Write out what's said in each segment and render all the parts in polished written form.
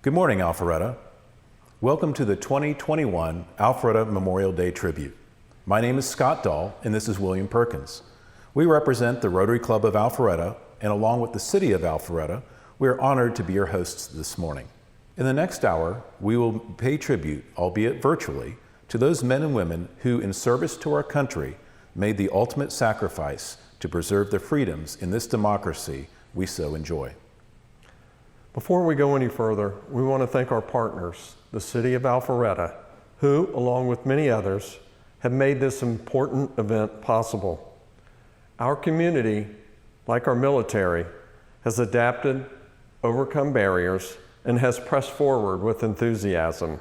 Good morning, Alpharetta. Welcome to the 2021 Alpharetta Memorial Day Tribute. My name is Scott Dahl, and this is William Perkins. We represent the Rotary Club of Alpharetta, and along with the City of Alpharetta, we are honored to be your hosts this morning. In the next hour, we will pay tribute, albeit virtually, to those men and women who, in service to our country, made the ultimate sacrifice to preserve the freedoms in this democracy we so enjoy. Before we go any further, we want to thank our partners, the City of Alpharetta, who, along with many others, have made this important event possible. Our community, like our military, has adapted, overcome barriers, and has pressed forward with enthusiasm.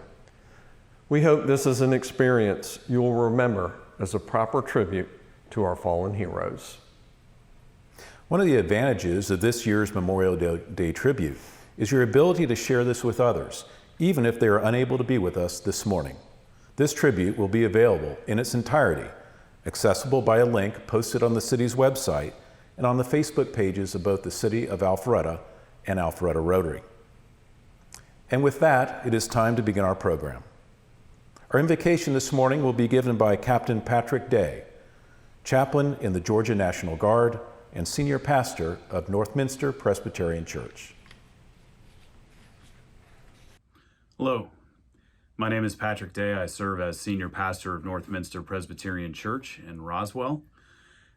We hope this is an experience you will remember as a proper tribute to our fallen heroes. One of the advantages of this year's Memorial Day tribute is your ability to share this with others, even if they are unable to be with us this morning. This tribute will be available in its entirety, accessible by a link posted on the city's website and on the Facebook pages of both the City of Alpharetta and Alpharetta Rotary. And with that, it is time to begin our program. Our invocation this morning will be given by Captain Patrick Day, chaplain in the Georgia National Guard and senior pastor of Northminster Presbyterian Church. Hello, my name is Patrick Day. I serve as senior pastor of Northminster Presbyterian Church in Roswell,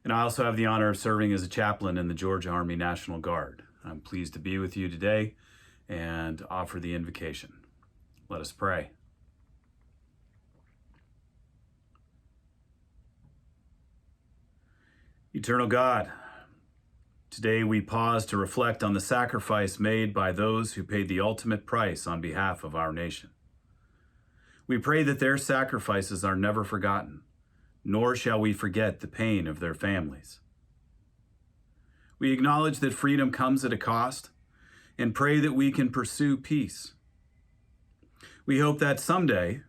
and I also have the honor of serving as a chaplain in the Georgia Army National Guard. I'm pleased to be with you today and offer the invocation. Let us pray. Eternal God, today we pause to reflect on the sacrifice made by those who paid the ultimate price on behalf of our nation. We pray that their sacrifices are never forgotten, nor shall we forget the pain of their families. We acknowledge that freedom comes at a cost and pray that we can pursue peace. We hope that someday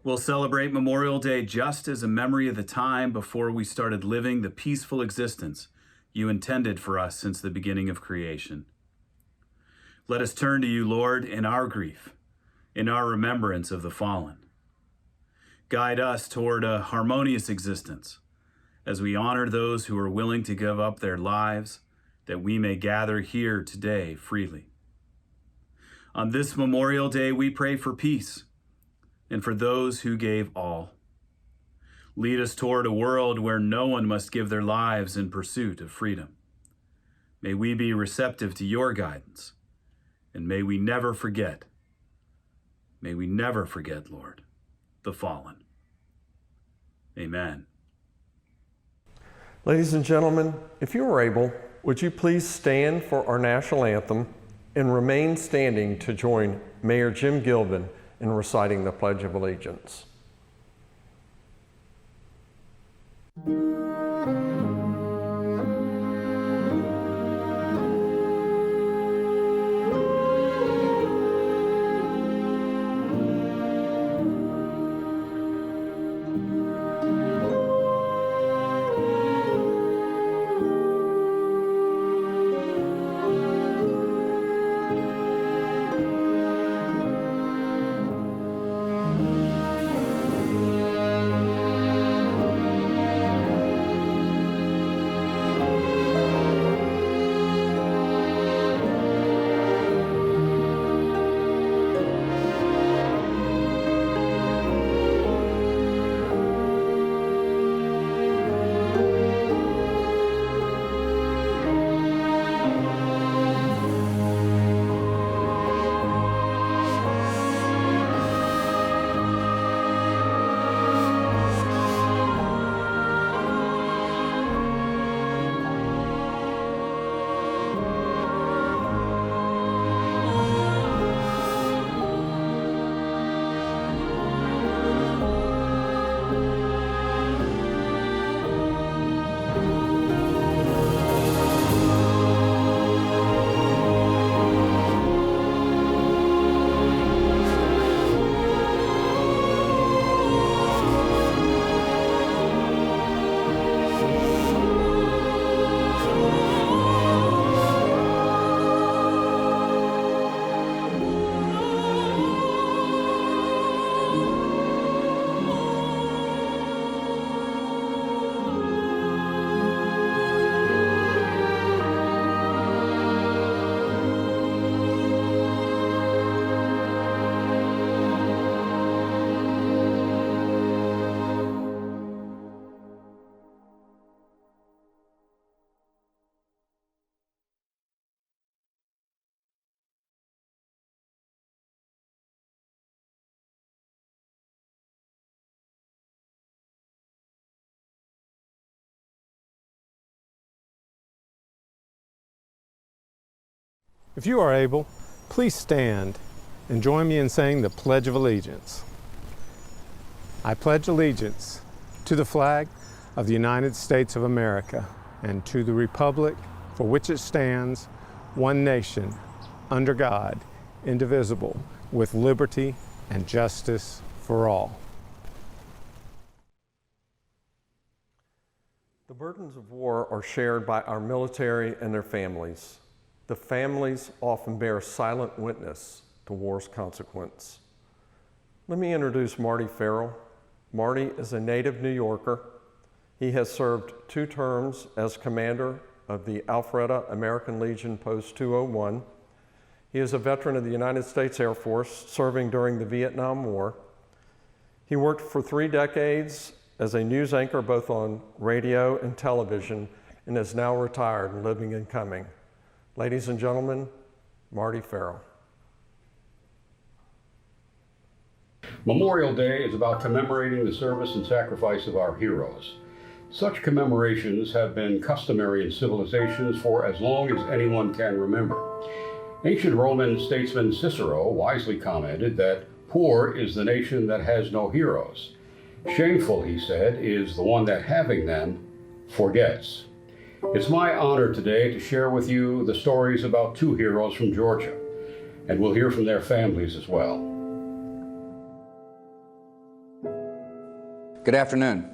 we'll celebrate Memorial Day just as a memory of the time before we started living the peaceful existence you intended for us since the beginning of creation. Let us turn to you, Lord, in our grief, in our remembrance of the fallen. Guide us toward a harmonious existence as we honor those who are willing to give up their lives that we may gather here today freely. On this Memorial Day, we pray for peace and for those who gave all. Lead us toward a world where no one must give their lives in pursuit of freedom. May we be receptive to your guidance, and may we never forget, Lord, the fallen. Amen. Ladies and gentlemen, if you are able, would you please stand for our national anthem and remain standing to join Mayor Jim Gilvin in reciting the Pledge of Allegiance. If you are able, please stand and join me in saying the Pledge of Allegiance. I pledge allegiance to the flag of the United States of America and to the republic for which it stands, one nation, under God, indivisible, with liberty and justice for all. The burdens of war are shared by our military and their families. The families often bear silent witness to war's consequence. Let me introduce Marty Farrell. Marty is a native New Yorker. He has served 2 terms as commander of the Alpharetta American Legion Post 201. He is a veteran of the United States Air Force, serving during the Vietnam War. He worked for 3 decades as a news anchor both on radio and television, and is now retired and living in Cumming. Ladies and gentlemen, Marty Farrell. Memorial Day is about commemorating the service and sacrifice of our heroes. Such commemorations have been customary in civilizations for as long as anyone can remember. Ancient Roman statesman Cicero wisely commented that poor is the nation that has no heroes. Shameful, he said, is the one that having them forgets. It's my honor today to share with you the stories about 2 heroes from Georgia, and we'll hear from their families as well. Good afternoon.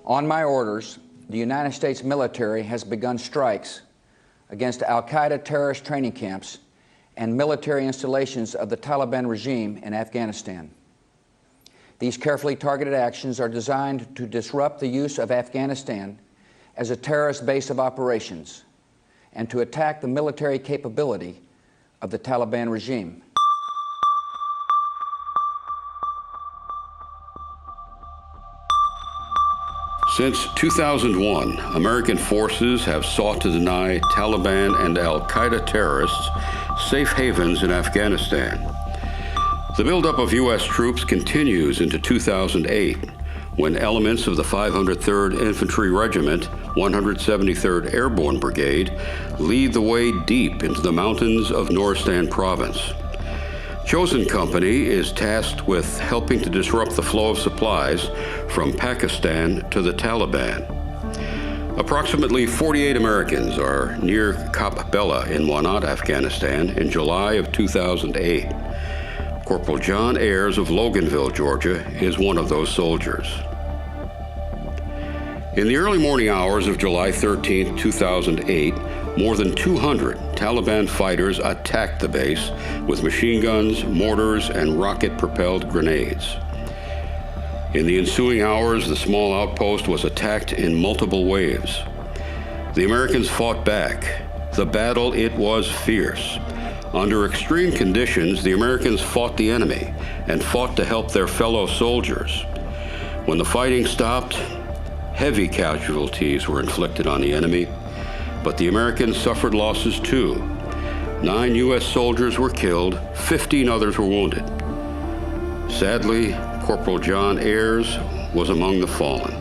On my orders, the United States military has begun strikes against Al-Qaeda terrorist training camps and military installations of the Taliban regime in Afghanistan. These carefully targeted actions are designed to disrupt the use of Afghanistan as a terrorist base of operations and to attack the military capability of the Taliban regime. Since 2001, American forces have sought to deny Taliban and Al-Qaeda terrorists safe havens in Afghanistan. The buildup of U.S. troops continues into 2008, when elements of the 503rd Infantry Regiment, 173rd Airborne Brigade, lead the way deep into the mountains of Nuristan Province. Chosen Company is tasked with helping to disrupt the flow of supplies from Pakistan to the Taliban. Approximately 48 Americans are near Kap Bella in Wanat, Afghanistan in July of 2008. Corporal John Ayers of Loganville, Georgia, is one of those soldiers. In the early morning hours of July 13, 2008, more than 200 Taliban fighters attacked the base with machine guns, mortars, and rocket-propelled grenades. In the ensuing hours, the small outpost was attacked in multiple waves. The Americans fought back. The battle, it was fierce. Under extreme conditions, the Americans fought the enemy and fought to help their fellow soldiers. When the fighting stopped, heavy casualties were inflicted on the enemy, but the Americans suffered losses too. 9 U.S. soldiers were killed, 15 others were wounded. Sadly, Corporal John Ayers was among the fallen.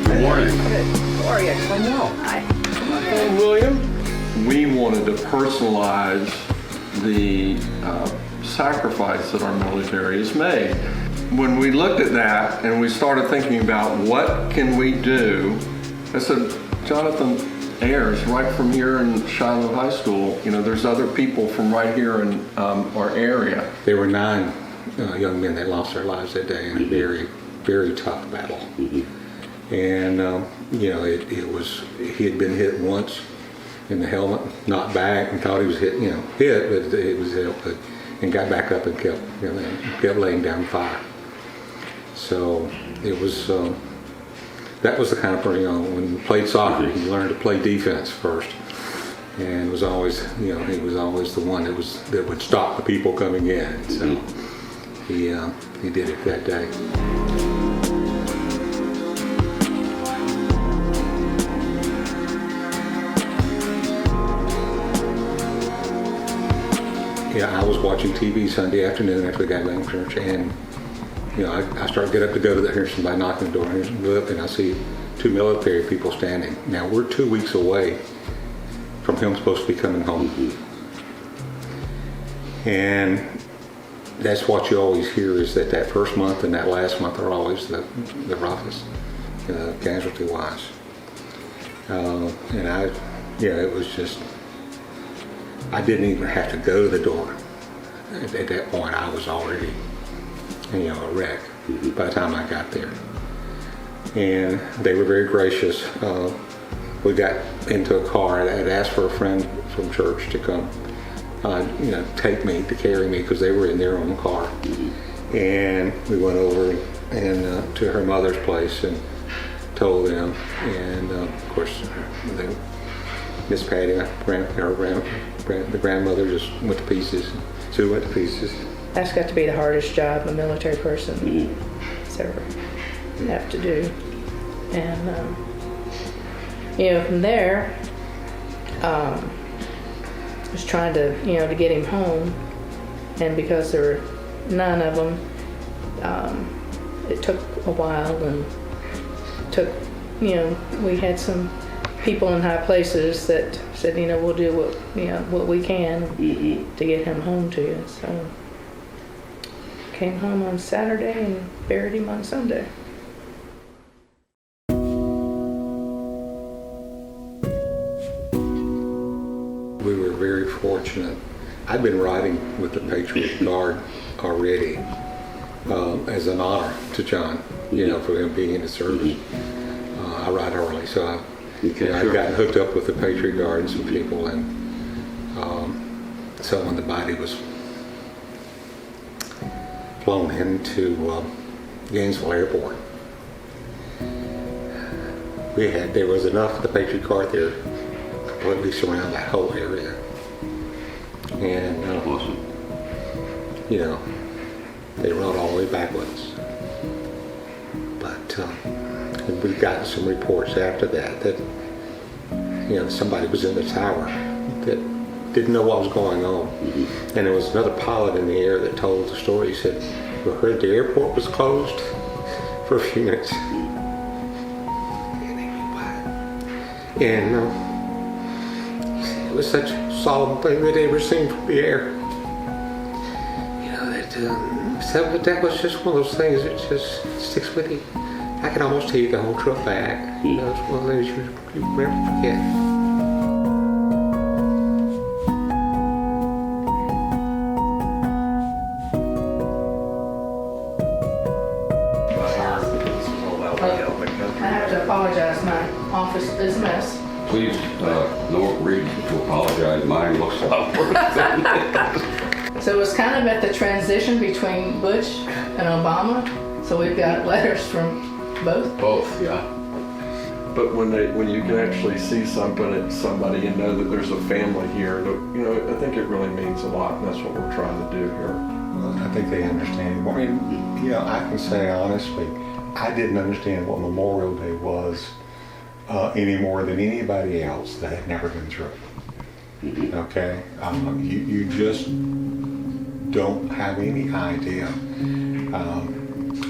Good morning. Good. How are you? I know. Hi. Hey, William. We wanted to personalize the sacrifice that our military has made. When we looked at that and we started thinking about what can we do, I said, Jonathan Ayers, right from here in Shiloh High School, you know, there's other people from right here in our area. There were 9 young men that lost their lives that day in a very, very tough battle. And, you know, he had been hit once in the helmet, knocked back, and thought he was hit, but it was hit, and got back up and kept laying down fire. So it was, that was the kind of person, when he played soccer, he learned to play defense first. And was always, he was always the one that would stop the people coming in. So he did it that day. I was watching TV Sunday afternoon after we got back from church, and I started get up to go to hear somebody knocking on the door, and I look up and I see 2 military people standing. Now we're 2 weeks away from him supposed to be coming home, and that's what you always hear is that first month and that last month are always the roughest, casualty wise. And it was just, I didn't even have to go to the door. At that point, I was already, a wreck by the time I got there. And they were very gracious. We got into a car. I had asked for a friend from church to come, take me, to carry me, because they were in their own car. And we went over and to her mother's place and told them. And of course, Miss Patty, the grandmother, just went to pieces. Sue went to pieces. That's got to be the hardest job a military person has ever have to do. And, from there, I was trying to, to get him home. And because there were 9 of them, it took a while, and we had some people in high places that said, we'll do what we can to get him home to you. So came home on Saturday and buried him on Sunday. We were very fortunate. I'd been riding with the Patriot Guard already as an honor to John, for him being in the service. I ride early, so I'd gotten hooked up with the Patriot Guard and some people, and so when the body was flown into Gainesville Airport, there was enough of the Patriot Guard there to completely surround that whole area. And Awesome. They rode all the way back with us. But we've gotten some reports after that somebody was in the tower that didn't know what was going on. And there was another pilot in the air that told the story. He said, "We heard the airport was closed for a few minutes." And it was such a solemn thing they'd ever seen from the air. That was just one of those things that just sticks with you. I can almost take the whole trip back. It's one of those things you never forget. I have to apologize. My office is a mess. Please, no reason to apologize. Mine looks a lot worse than that. So it was kind of at the transition between Bush and Obama. So we've got letters from both. Both, yeah. But when you can actually see something at somebody and know that there's a family here, I think it really means a lot, and that's what we're trying to do here. Well, I think they understand. I mean, I can say honestly, I didn't understand what Memorial Day was any more than anybody else that had never been through it. Okay? You just don't have any idea.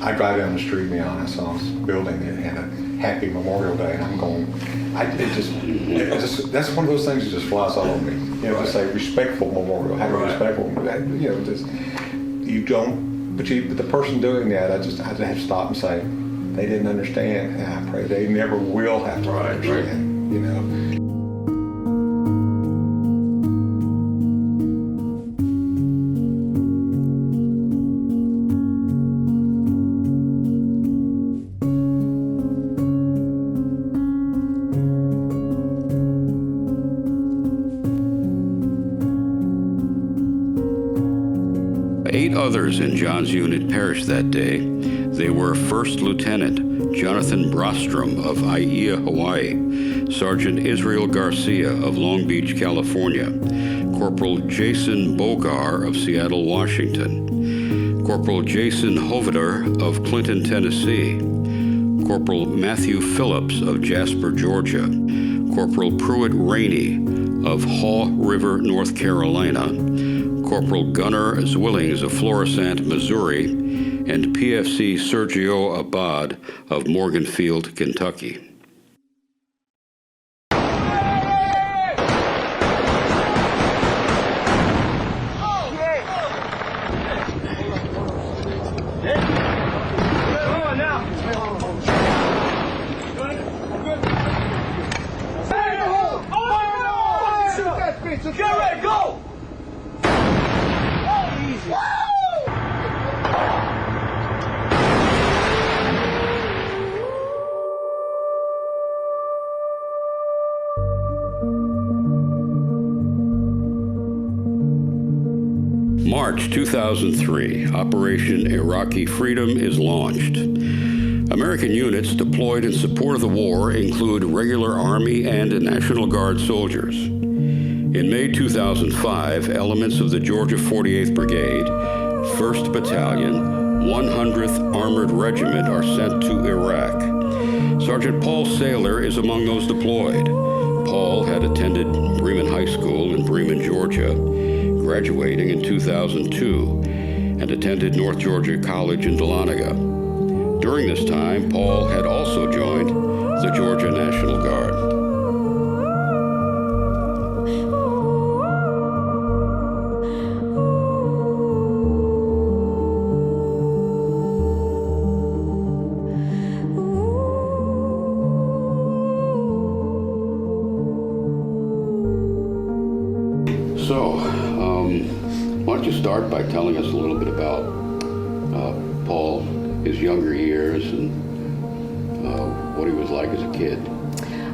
I drive down the street now and I saw this building that had a Happy Memorial Day, and I'm going, that's one of those things that just flies all over me. To say respectful memorial, have a respectful, you don't, but the person doing that, I just have to stop and say, they didn't understand, and I pray they never will have to understand, Eight others in John's unit perished that day. They were First Lieutenant Jonathan Brostrom of Aiea, Hawaii, Sergeant Israel Garcia of Long Beach, California, Corporal Jason Bogar of Seattle, Washington, Corporal Jason Hoveder of Clinton, Tennessee, Corporal Matthew Phillips of Jasper, Georgia, Corporal Pruitt Rainey of Haw River, North Carolina, Corporal Gunnar Zwillings of Florissant, Missouri, and PFC Sergio Abad of Morganfield, Kentucky. Get ready, go! Easy. March 2003, Operation Iraqi Freedom is launched. American units deployed in support of the war include regular Army and National Guard soldiers. In May 2005, elements of the Georgia 48th Brigade, 1st Battalion, 100th Armored Regiment are sent to Iraq. Sergeant Paul Saylor is among those deployed. Paul had attended Bremen High School in Bremen, Georgia, graduating in 2002, and attended North Georgia College in Dahlonega. During this time, Paul had also joined the Georgia National Guard. So, why don't you start by telling us a little bit about Paul, his younger years, and what he was like as a kid?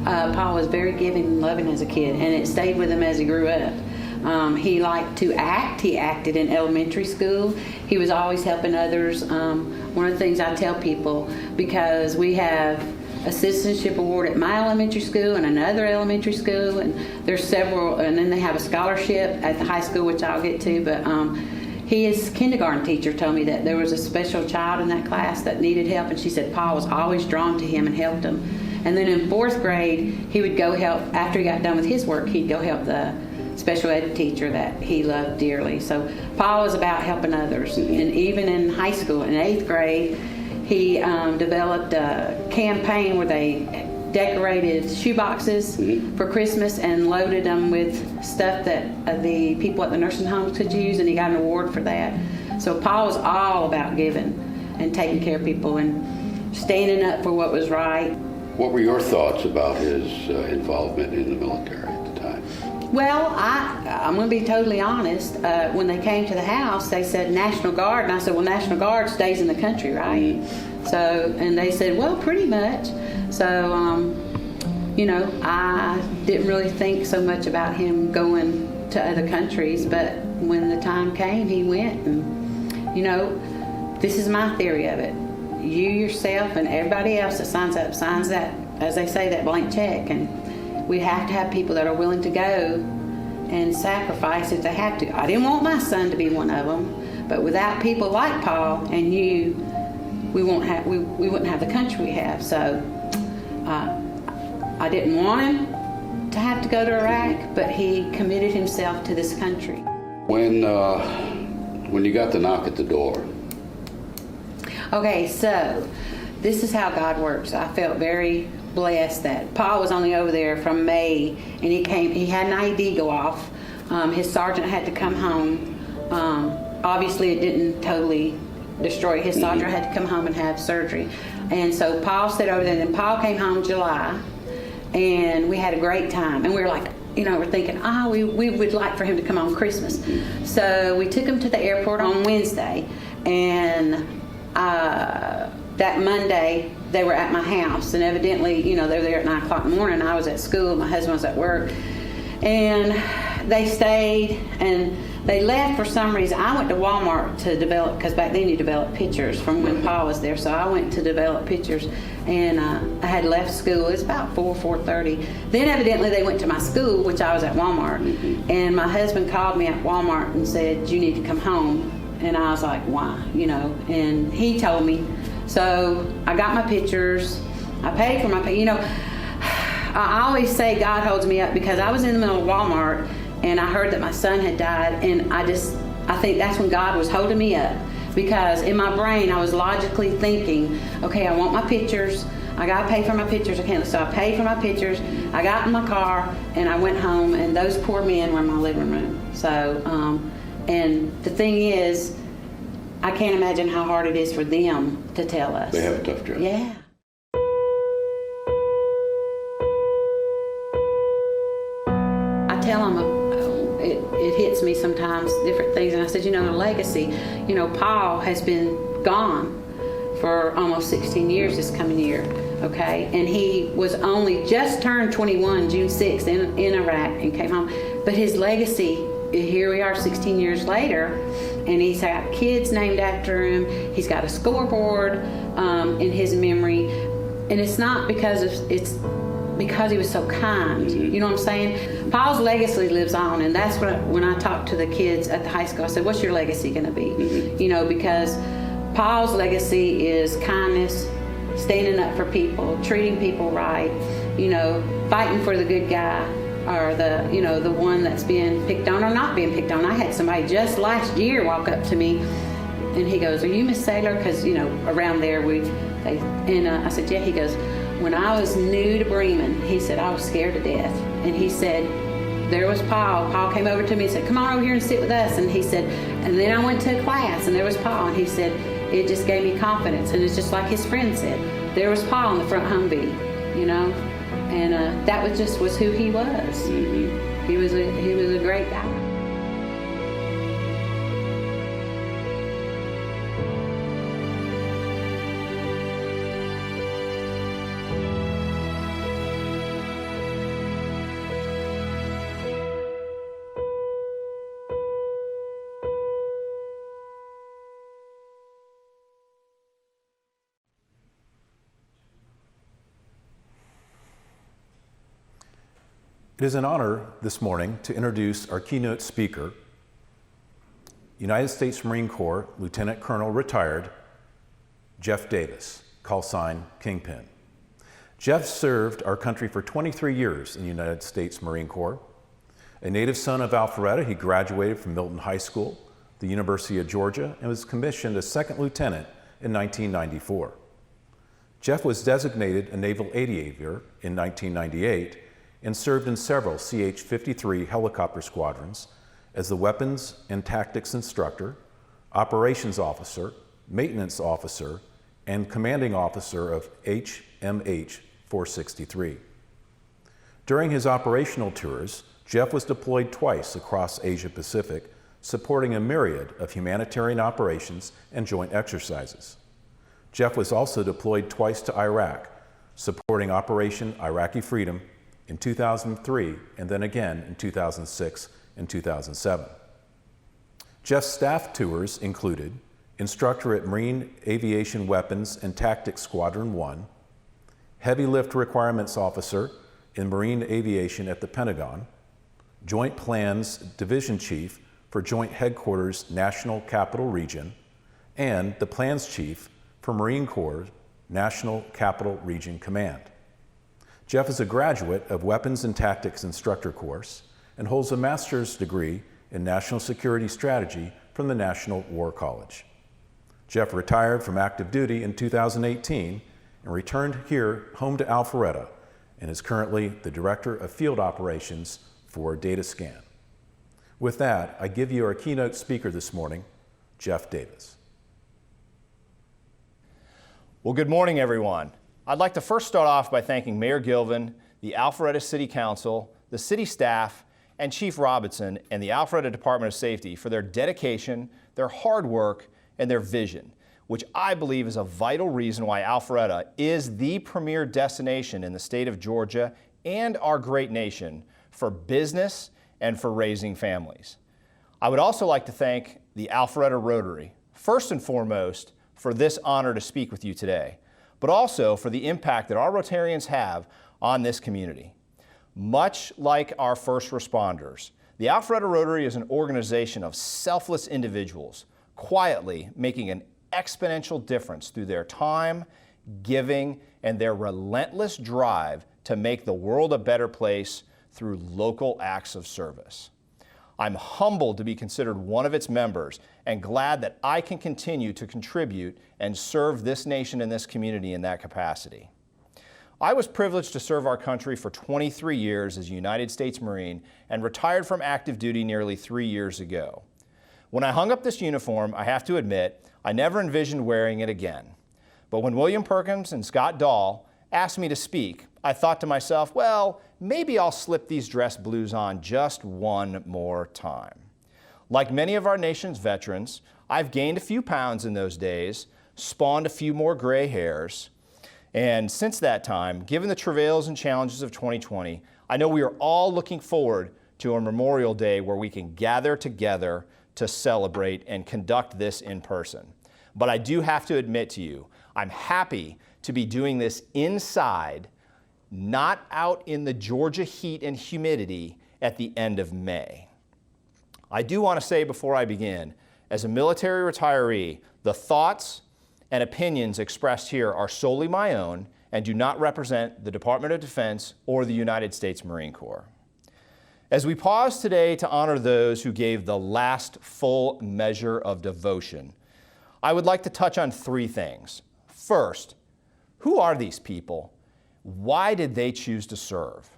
Paul was very giving and loving as a kid, and it stayed with him as he grew up. He liked to act. He acted in elementary school. He was always helping others. One of the things I tell people, because we have a citizenship award at my elementary school and another elementary school, and there's several, and then they have a scholarship at the high school, which I'll get to, but his kindergarten teacher told me that there was a special child in that class that needed help, and she said Paul was always drawn to him and helped him. And then in 4th grade, he would go help, after he got done with his work, he'd go help the special ed teacher that he loved dearly. So Paul was about helping others. And even in high school, in 8th grade, he developed a campaign where they decorated shoe boxes for Christmas and loaded them with stuff that the people at the nursing homes could use, and he got an award for that. So Paul was all about giving and taking care of people and standing up for what was right. What were your thoughts about his involvement in the military at the time? Well, I'm going to be totally honest. When they came to the house, they said National Guard, and I said, well, National Guard stays in the country, right? So, and they said, well, pretty much. So, you know, I didn't really think so much about him going to other countries, but when the time came, he went. And, you know, this is my theory of it. You yourself and everybody else that signs up signs that, as they say, that blank check. And we have to have people that are willing to go and sacrifice if they have to. I didn't want my son to be one of them, but without people like Paul and you, we wouldn't have the country we have. So I didn't want him to have to go to Iraq, but he committed himself to this country. When you got the knock at the door. Okay, so this is how God works. I felt very blessed that Paul was only over there from May, and he had an ID go off. His sergeant had to come home. Obviously it didn't totally destroy. His sergeant had to come home and have surgery. And so Paul stayed over there, and then Paul came home in July, and we had a great time. And we were like, you know, we're thinking, we would like for him to come on Christmas. So we took him to the airport on Wednesday, and that Monday they were at my house, and evidently, you know, they were there at 9 o'clock in the morning. I was at school, my husband was at work, and they stayed, and they left for some reason. I went to Walmart to develop, because back then you developed pictures from when Paul was there, so I went to develop pictures, and I had left school. It was about 4:30. Then evidently they went to my school, which I was at Walmart, and my husband called me at Walmart and said, you need to come home. And I was like, why? You know, and he told me. So I got my pictures. I paid for my, you know, I always say God holds me up, because I was in the middle of Walmart and I heard that my son had died, and I just I think that's when God was holding me up, because in my brain I was logically thinking, okay, I want my pictures, I gotta pay for my pictures. So I paid for my pictures, I got in my car, and I went home, and those poor men were in my living room. So, and the thing is, I can't imagine how hard it is for them to tell us. They have a tough job. Yeah. I tell them, it hits me sometimes, different things, and I said, the legacy, Paul has been gone for almost 16 years this coming year, okay? And he was only just turned 21, June 6th, in Iraq, and came home. But his legacy, here we are 16 years later, and he's got kids named after him. He's got a scoreboard in his memory. And it's not because it's because he was so kind. You know what I'm saying? Paul's legacy lives on, and that's what when I talked to the kids at the high school, I said, what's your legacy going to be? Because Paul's legacy is kindness, standing up for people, treating people right, fighting for the good guy, or the one that's being picked on or not being picked on. I had somebody just last year walk up to me, and he goes, "Are you Miss Saylor?" Because around there I said, "Yeah." He goes, "When I was new to Bremen," he said, "I was scared to death." And he said, there was Paul. Paul came over to me and said, "Come on over here and sit with us." And he said, and then I went to a class, and there was Paul, and he said, it just gave me confidence. And it's just like his friend said, there was Paul in the front Humvee, and that was who he was. He was a great guy. It is an honor this morning to introduce our keynote speaker, United States Marine Corps Lieutenant Colonel retired, Jeff Davis, call sign Kingpin. Jeff served our country for 23 years in the United States Marine Corps. A native son of Alpharetta, he graduated from Milton High School, the University of Georgia, and was commissioned as second lieutenant in 1994. Jeff was designated a naval aviator in 1998 and served in several CH-53 helicopter squadrons as the weapons and tactics instructor, operations officer, maintenance officer, and commanding officer of HMH 463. During his operational tours, Jeff was deployed twice across Asia Pacific, supporting a myriad of humanitarian operations and joint exercises. Jeff was also deployed twice to Iraq, supporting Operation Iraqi Freedom in 2003, and then again in 2006 and 2007. Jeff's staff tours included instructor at Marine Aviation Weapons and Tactics Squadron 1, heavy lift requirements officer in Marine Aviation at the Pentagon, Joint Plans Division Chief for Joint Headquarters National Capital Region, and the Plans Chief for Marine Corps National Capital Region Command. Jeff is a graduate of Weapons and Tactics Instructor course and holds a master's degree in National Security Strategy from the National War College. Jeff retired from active duty in 2018 and returned home to Alpharetta and is currently the Director of Field Operations for DataScan. With that, I give you our keynote speaker this morning, Jeff Davis. Well, good morning, everyone. I'd like to first start off by thanking Mayor Gilvin, the Alpharetta City Council, the city staff, and Chief Robinson and the Alpharetta Department of Safety for their dedication, their hard work, and their vision, which I believe is a vital reason why Alpharetta is the premier destination in the state of Georgia and our great nation for business and for raising families. I would also like to thank the Alpharetta Rotary, first and foremost, for this honor to speak with you today, but also for the impact that our Rotarians have on this community. Much like our first responders, the Alpharetta Rotary is an organization of selfless individuals, quietly making an exponential difference through their time, giving, and their relentless drive to make the world a better place through local acts of service. I'm humbled to be considered one of its members and glad that I can continue to contribute and serve this nation and this community in that capacity. I was privileged to serve our country for 23 years as a United States Marine and retired from active duty nearly 3 years ago. When I hung up this uniform, I have to admit, I never envisioned wearing it again. But when William Perkins and Scott Dahl asked me to speak, I thought to myself, well, maybe I'll slip these dress blues on just one more time. Like many of our nation's veterans, I've gained a few pounds in those days, spawned a few more gray hairs, and since that time, given the travails and challenges of 2020, I know we are all looking forward to a Memorial Day where we can gather together to celebrate and conduct this in person. But I do have to admit to you, I'm happy to be doing this inside, not out in the Georgia heat and humidity at the end of May. I do want to say before I begin, as a military retiree, the thoughts and opinions expressed here are solely my own and do not represent the Department of Defense or the United States Marine Corps. As we pause today to honor those who gave the last full measure of devotion, I would like to touch on 3 things. First, who are these people? Why did they choose to serve?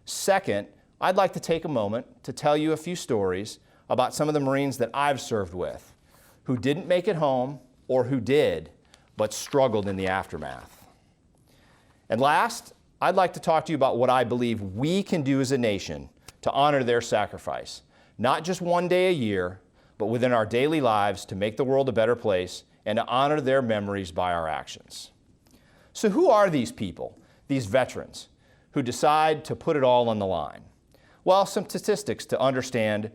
Second, I'd like to take a moment to tell you a few stories about some of the Marines that I've served with, who didn't make it home or who did, but struggled in the aftermath. And last, I'd like to talk to you about what I believe we can do as a nation to honor their sacrifice, not just one day a year, but within our daily lives to make the world a better place and to honor their memories by our actions. So who are these people, these veterans, who decide to put it all on the line? Well, some statistics to understand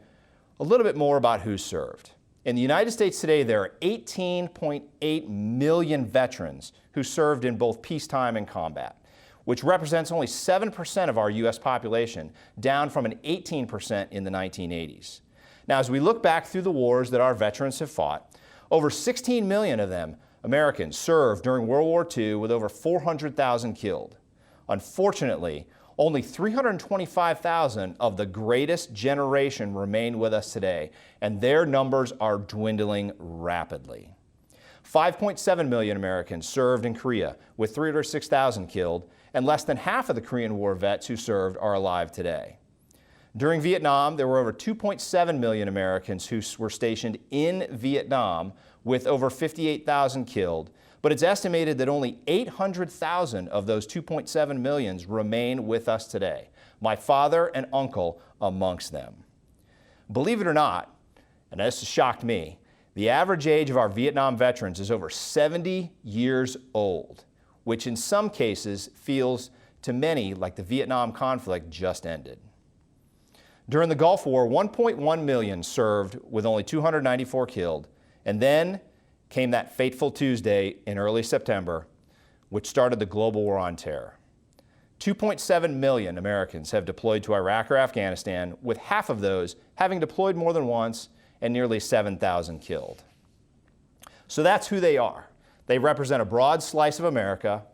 a little bit more about who served. In the United States today, there are 18.8 million veterans who served in both peacetime and combat, which represents only 7% of our U.S. population, down from an 18% in the 1980s. Now, as we look back through the wars that our veterans have fought, over 16 million of them, Americans, served during World War II with over 400,000 killed. Unfortunately, only 325,000 of the greatest generation remain with us today, and their numbers are dwindling rapidly. 5.7 million Americans served in Korea, with 306,000 killed, and less than half of the Korean War vets who served are alive today. During Vietnam, there were over 2.7 million Americans who were stationed in Vietnam, with over 58,000 killed, but it's estimated that only 800,000 of those 2.7 millions remain with us today, my father and uncle amongst them. Believe it or not, and this has shocked me, the average age of our Vietnam veterans is over 70 years old, which in some cases feels to many like the Vietnam conflict just ended. During the Gulf War, 1.1 million served with only 294 killed, and then came that fateful Tuesday in early September, which started the global war on terror. 2.7 million Americans have deployed to Iraq or Afghanistan, with half of those having deployed more than once and nearly 7,000 killed. So that's who they are. They represent a broad slice of America.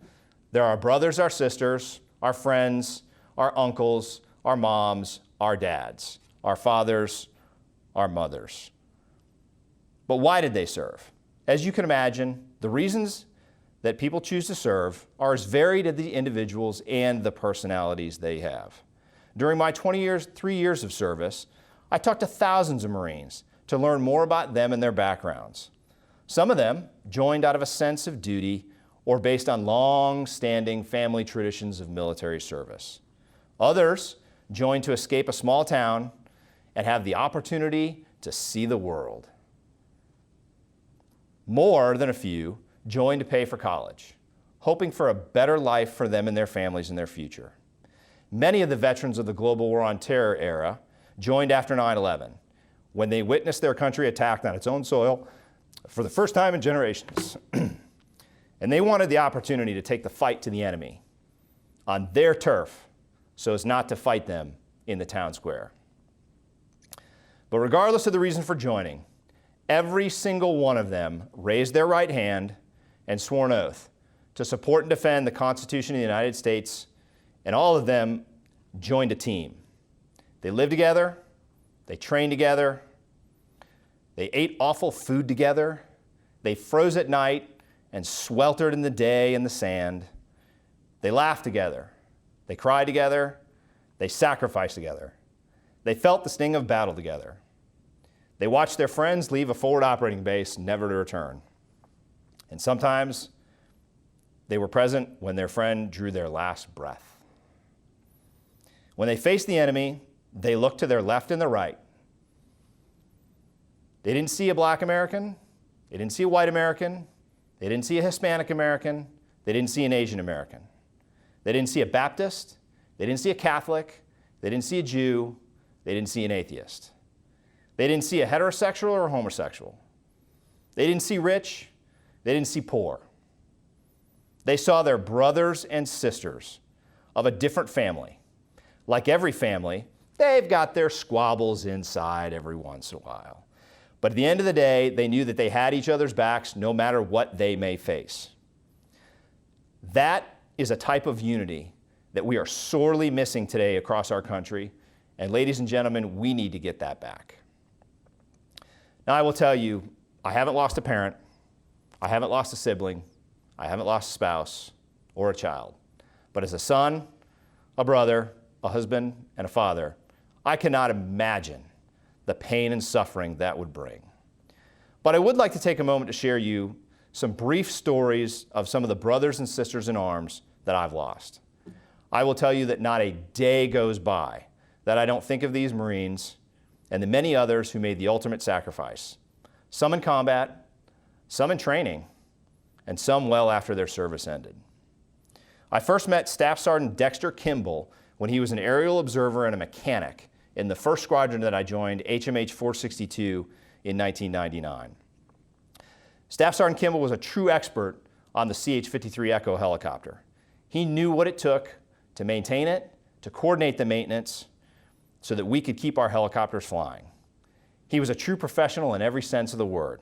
They're our brothers, our sisters, our friends, our uncles, our moms, our dads, our fathers, our mothers. But why did they serve? As you can imagine, the reasons that people choose to serve are as varied as the individuals and the personalities they have. During my 3 years of service, I talked to thousands of Marines to learn more about them and their backgrounds. Some of them joined out of a sense of duty or based on long-standing family traditions of military service. Others joined to escape a small town and have the opportunity to see the world. More than a few joined to pay for college, hoping for a better life for them and their families in their future. Many of the veterans of the global war on terror era joined after 9/11, when they witnessed their country attacked on its own soil for the first time in generations. And they wanted the opportunity to take the fight to the enemy on their turf so as not to fight them in the town square. But regardless of the reason for joining, every single one of them raised their right hand and swore an oath to support and defend the Constitution of the United States, and all of them joined a team. They lived together, They trained together. They ate awful food together. They froze at night and sweltered in the day in the sand. They laughed together. They cried together. They sacrificed together. They felt the sting of battle together. They watched their friends leave a forward operating base, never to return. And sometimes they were present when their friend drew their last breath. When they faced the enemy, they looked to their left and their right. They didn't see a black American. They didn't see a white American. They didn't see a Hispanic American. They didn't see an Asian American. They didn't see a Baptist. They didn't see a Catholic. They didn't see a Jew. They didn't see an atheist. They didn't see a heterosexual or a homosexual. They didn't see rich. They didn't see poor. They saw their brothers and sisters of a different family. Like every family, they've got their squabbles inside every once in a while. But at the end of the day, they knew that they had each other's backs no matter what they may face. That is a type of unity that we are sorely missing today across our country. And ladies and gentlemen, we need to get that back. Now, I will tell you, I haven't lost a parent. I haven't lost a sibling. I haven't lost a spouse or a child. But as a son, a brother, a husband, and a father, I cannot imagine the pain and suffering that would bring. But I would like to take a moment to share you some brief stories of some of the brothers and sisters in arms that I've lost. I will tell you that not a day goes by that I don't think of these Marines and the many others who made the ultimate sacrifice, some in combat, some in training, and some well after their service ended. I first met Staff Sergeant Dexter Kimball when he was an aerial observer and a mechanic in the first squadron that I joined, HMH 462, in 1999. Staff Sergeant Kimball was a true expert on the CH-53 Echo helicopter. He knew what it took to maintain it, to coordinate the maintenance, so that we could keep our helicopters flying. He was a true professional in every sense of the word.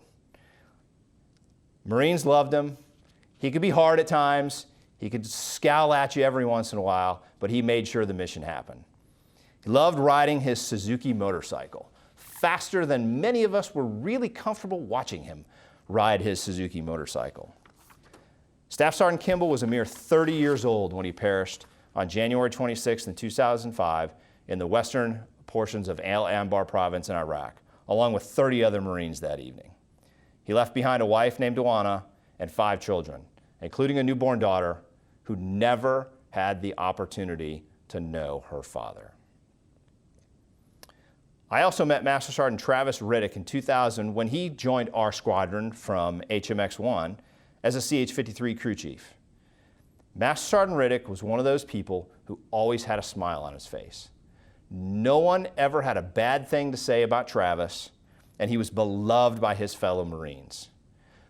Marines loved him. He could be hard at times. He could scowl at you every once in a while, but he made sure the mission happened. He loved riding his Suzuki motorcycle, faster than many of us were really comfortable watching him ride his Suzuki motorcycle. Staff Sergeant Kimball was a mere 30 years old when he perished on January 26, 2005 in the western portions of Al-Anbar province in Iraq, along with 30 other Marines that evening. He left behind a wife named Duana and 5 children, including a newborn daughter who never had the opportunity to know her father. I also met Master Sergeant Travis Riddick in 2000 when he joined our squadron from HMX-1 as a CH-53 crew chief. Master Sergeant Riddick was one of those people who always had a smile on his face. No one ever had a bad thing to say about Travis, and he was beloved by his fellow Marines.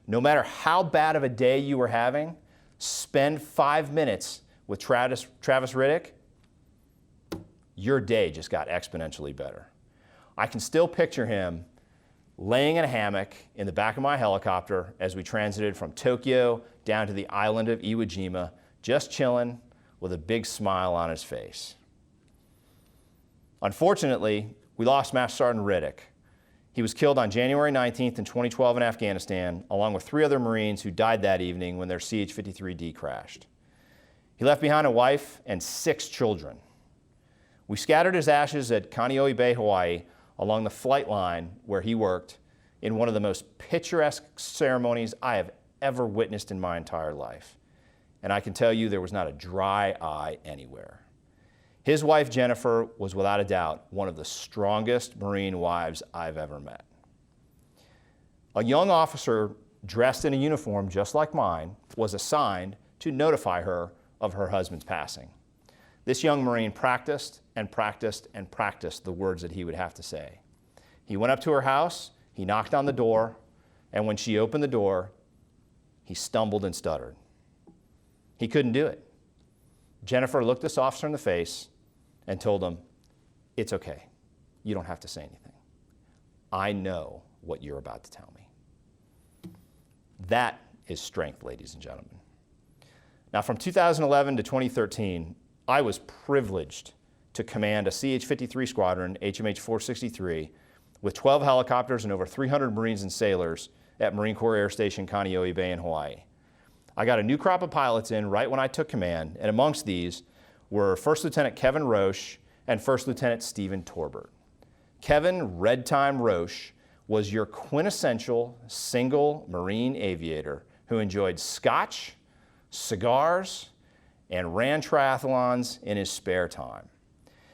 No matter how bad of a day you were having, spend 5 minutes with Travis Riddick, your day just got exponentially better. I can still picture him laying in a hammock in the back of my helicopter as we transited from Tokyo down to the island of Iwo Jima, just chilling with a big smile on his face. Unfortunately, we lost Master Sergeant Riddick. He was killed on January 19th in 2012 in Afghanistan, along with 3 other Marines who died that evening when their CH-53D crashed. He left behind a wife and 6 children. We scattered his ashes at Kaneohe Bay, Hawaii, along the flight line where he worked in one of the most picturesque ceremonies I have ever witnessed in my entire life. And I can tell you there was not a dry eye anywhere. His wife, Jennifer, was without a doubt one of the strongest Marine wives I've ever met. A young officer dressed in a uniform just like mine was assigned to notify her of her husband's passing. This young Marine practiced and practiced and practiced the words that he would have to say. He went up to her house, he knocked on the door, and when she opened the door, he stumbled and stuttered. He couldn't do it. Jennifer looked this officer in the face and told him, "It's okay. You don't have to say anything. I know what you're about to tell me." That is strength, ladies and gentlemen. Now, from 2011 to 2013, I was privileged to command a CH-53 squadron, HMH 463, with 12 helicopters and over 300 Marines and sailors at Marine Corps Air Station Kaneohe Bay in Hawaii. I got a new crop of pilots in right when I took command, and amongst these were First Lieutenant Kevin Roche and First Lieutenant Stephen Torbert. Kevin Red Time Roche was your quintessential single Marine aviator who enjoyed scotch, cigars, and ran triathlons in his spare time.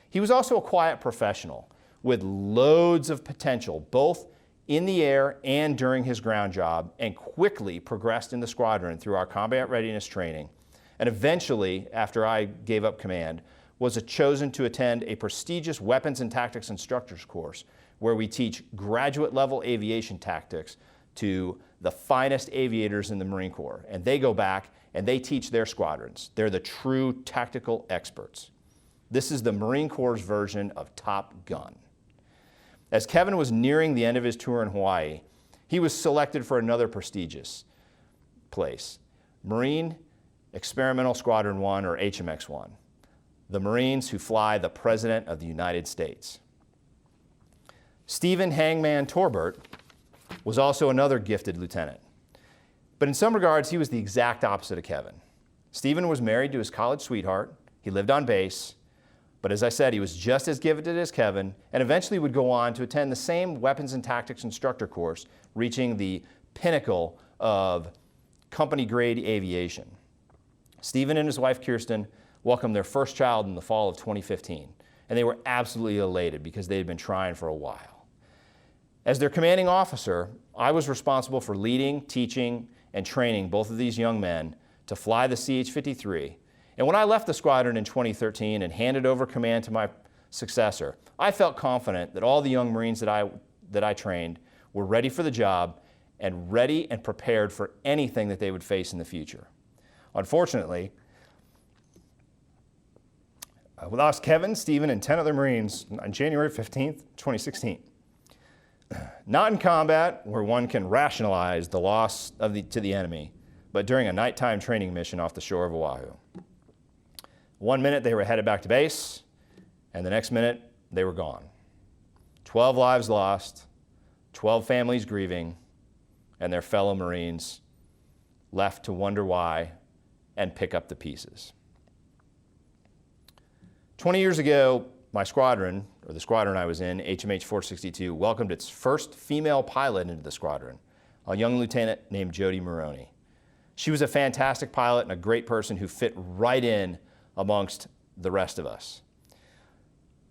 He was also a quiet professional with loads of potential, both in the air and during his ground job, and quickly progressed in the squadron through our combat readiness training, and eventually, after I gave up command, was chosen to attend a prestigious weapons and tactics instructors course where we teach graduate level aviation tactics to the finest aviators in the Marine Corps. And they go back and they teach their squadrons. They're the true tactical experts. This is the Marine Corps' version of Top Gun. As Kevin was nearing the end of his tour in Hawaii, he was selected for another prestigious place, Marine Experimental Squadron 1, or HMX-1, the Marines who fly the President of the United States. Stephen Hangman Torbert was also another gifted lieutenant. But in some regards, he was the exact opposite of Kevin. Stephen was married to his college sweetheart. He lived on base. But as I said, he was just as gifted as Kevin, and eventually would go on to attend the same weapons and tactics instructor course, reaching the pinnacle of company-grade aviation. Stephen and his wife, Kirsten, welcomed their first child in the fall of 2015, and they were absolutely elated because they had been trying for a while. As their commanding officer, I was responsible for leading, teaching, and training both of these young men to fly the CH-53. And when I left the squadron in 2013 and handed over command to my successor, I felt confident that all the young Marines that I trained were ready for the job and ready and prepared for anything that they would face in the future. Unfortunately, we lost Kevin, Stephen, and 10 other Marines on January 15th, 2016. Not in combat, where one can rationalize the loss to the enemy, but during a nighttime training mission off the shore of Oahu. 1 minute they were headed back to base, and the next minute they were gone. 12 lives lost, 12 families grieving, and their fellow Marines left to wonder why and pick up the pieces. 20 years ago, my squadron, or the squadron I was in, HMH 462, welcomed its first female pilot into the squadron, a young lieutenant named Jody Maroney. She was a fantastic pilot and a great person who fit right in amongst the rest of us.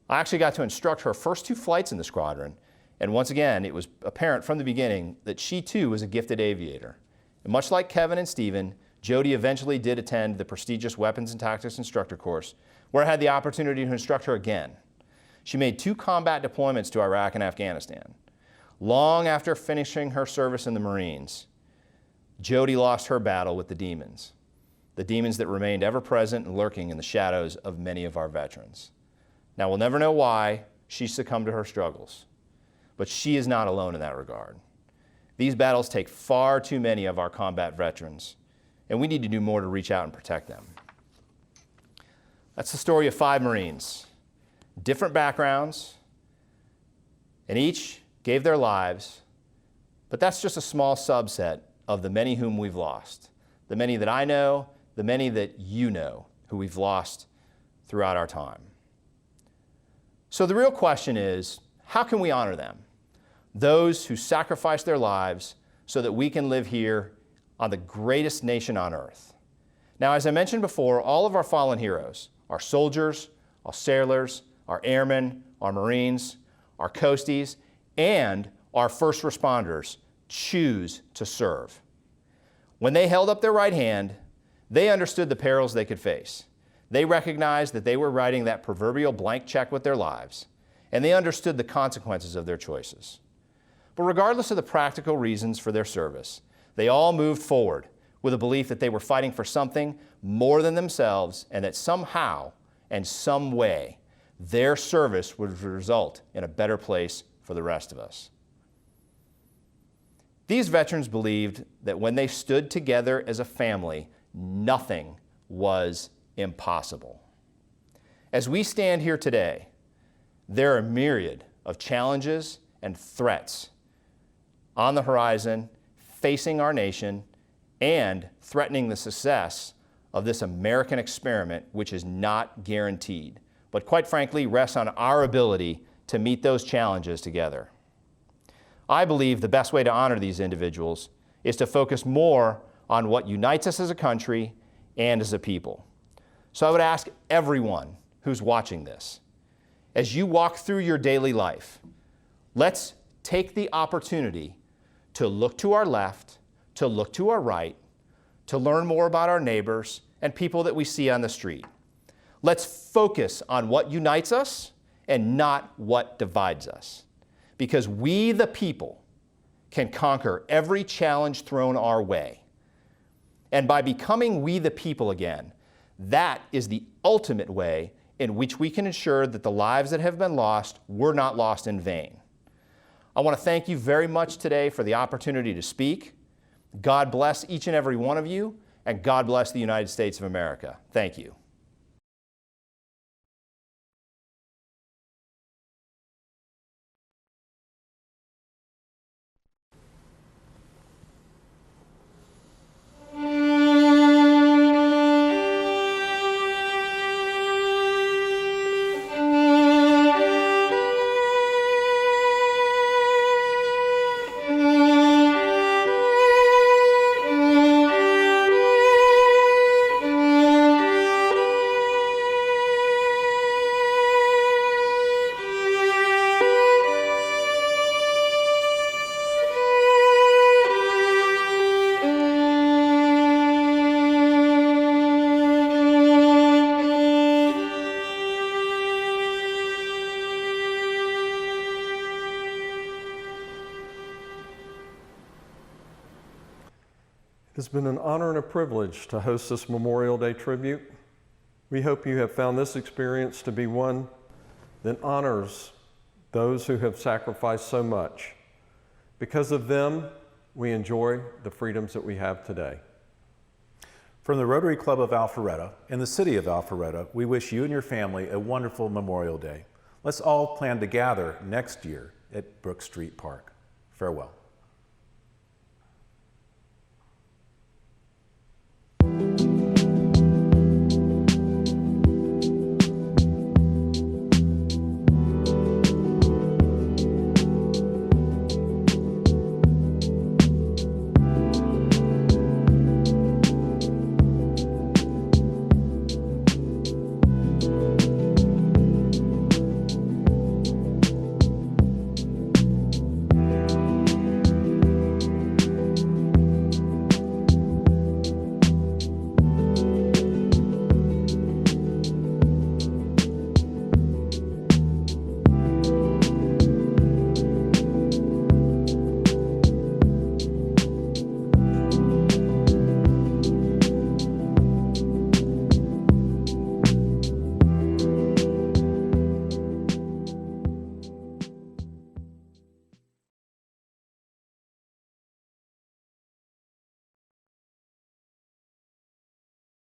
I actually got to instruct her first 2 flights in the squadron, and once again, it was apparent from the beginning that she too was a gifted aviator. And much like Kevin and Stephen, Jody eventually did attend the prestigious Weapons and Tactics Instructor course, where I had the opportunity to instruct her again. She made 2 combat deployments to Iraq and Afghanistan. Long after finishing her service in the Marines, Jody lost her battle with the demons that remained ever present and lurking in the shadows of many of our veterans. Now, we'll never know why she succumbed to her struggles, but she is not alone in that regard. These battles take far too many of our combat veterans, and we need to do more to reach out and protect them. That's the story of 5 Marines, different backgrounds, and each gave their lives, but that's just a small subset of the many whom we've lost, the many that I know, the many that you know who we've lost throughout our time. So the real question is, how can we honor them? Those who sacrificed their lives so that we can live here on the greatest nation on earth. Now, as I mentioned before, all of our fallen heroes, our soldiers, our sailors, our airmen, our Marines, our coasties, and our first responders choose to serve. When they held up their right hand, they understood the perils they could face. They recognized that they were writing that proverbial blank check with their lives, and they understood the consequences of their choices. But regardless of the practical reasons for their service, they all moved forward with a belief that they were fighting for something more than themselves, and that somehow and some way their service would result in a better place for the rest of us. These veterans believed that when they stood together as a family, nothing was impossible. As we stand here today, there are a myriad of challenges and threats on the horizon facing our nation and threatening the success of this American experiment, which is not guaranteed, but quite frankly rests on our ability to meet those challenges together. I believe the best way to honor these individuals is to focus more on what unites us as a country and as a people. So I would ask everyone who's watching this, as you walk through your daily life, let's take the opportunity to look to our left, to look to our right, to learn more about our neighbors and people that we see on the street. Let's focus on what unites us and not what divides us, because we, the people, can conquer every challenge thrown our way. And by becoming we, the people again, that is the ultimate way in which we can ensure that the lives that have been lost were not lost in vain. I want to thank you very much today for the opportunity to speak. God bless each and every one of you, and God bless the United States of America. Thank you. It has been an honor and a privilege to host this Memorial Day tribute. We hope you have found this experience to be one that honors those who have sacrificed so much. Because of them, we enjoy the freedoms that we have today. From the Rotary Club of Alpharetta and the City of Alpharetta, we wish you and your family a wonderful Memorial Day. Let's all plan to gather next year at Brook Street Park. Farewell.